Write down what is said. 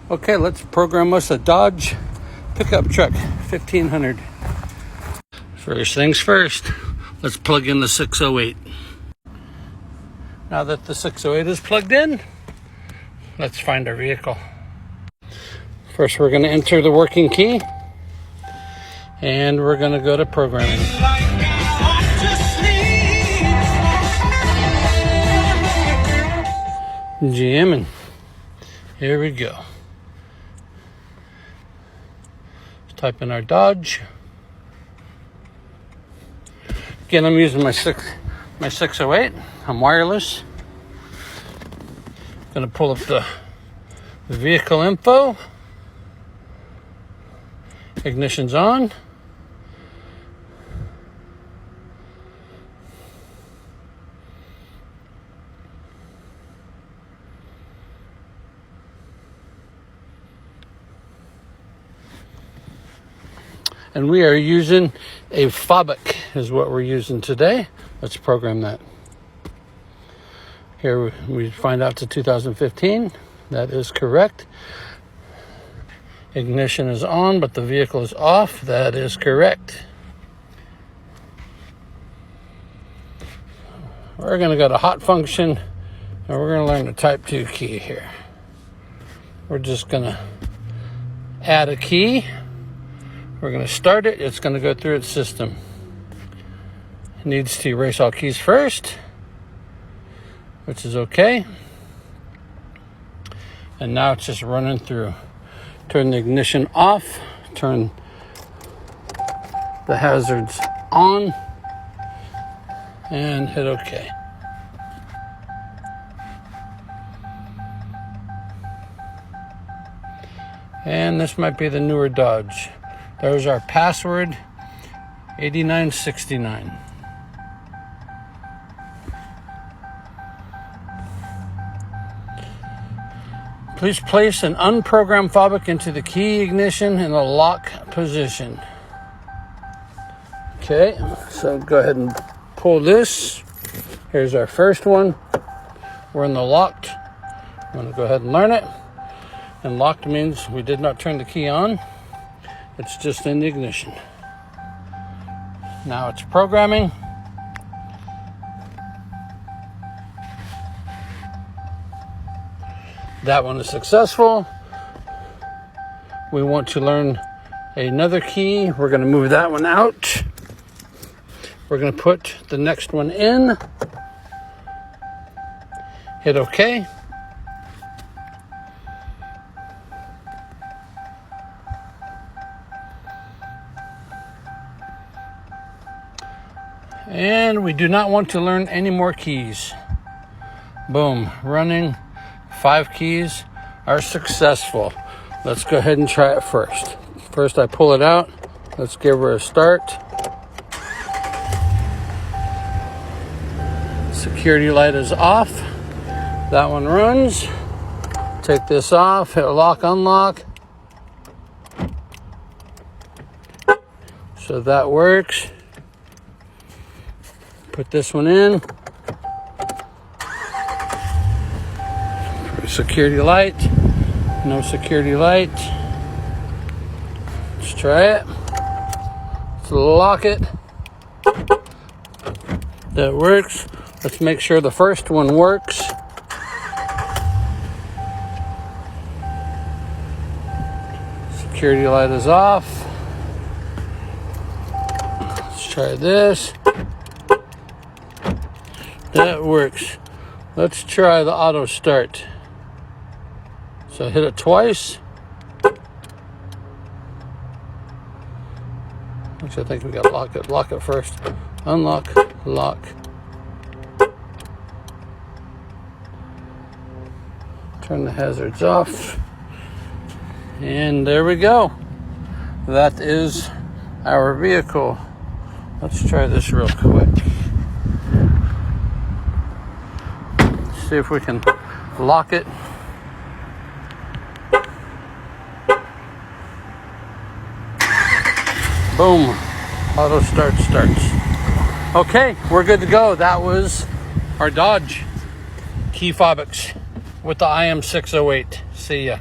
Okay, let's program us a Dodge pickup truck, 1500. First things first, let's plug in the 608. Now that the 608 is plugged in, let's find our vehicle. First, we're going to enter the working key, and we're going to go to programming. Jamming. Here we go. Let's type in our Dodge. Again, I'm using my 608. I'm wireless. Gonna pull up the vehicle info. Ignition's on. And we are using a Fabric is what we're using today. Let's program that. Here we find out to 2015. That is correct. Ignition is on, but the vehicle is off. That is correct. We're going to go to hot function, and we're going to learn the type 2 key here. We're just going to add a key. We're going to start it. It's going to go through its system. It needs to erase all keys first, which is okay. And now it's just running through. Turn the ignition off. Turn the hazards on. And hit OK. And this might be the newer Dodge. There's our password, 8969. Please place an unprogrammed Fabric into the key ignition in the lock position. Okay, so go ahead and pull this. Here's our first one. We're in the locked. I'm going to go ahead and learn it. And locked means we did not turn the key on. It's just in the ignition. Now it's programming. That one is successful. We want to learn another key. We're going to move that one out. We're going to put the next one in. Hit OK. And we do not want to learn any more keys. Boom, running. 5 keys are successful. Let's go ahead and try it first. First, I pull it out. Let's give her a start. Security light is off. That one runs. Take this off, hit lock, unlock. So that works. Put this one in. Security light. No security light. Let's try it. Let's lock it. That works. Let's make sure the first one works. Security light is off. Let's try this. That works. Let's try the auto start. So hit it twice. Actually, I think we got to lock it. Lock it first. Unlock, lock. Turn the hazards off. And there we go. That is our vehicle. Let's try this real quick. See if we can lock it. Boom. Auto start starts. Okay, we're good to go. That was our Dodge key Fabrics with the IM608. See ya.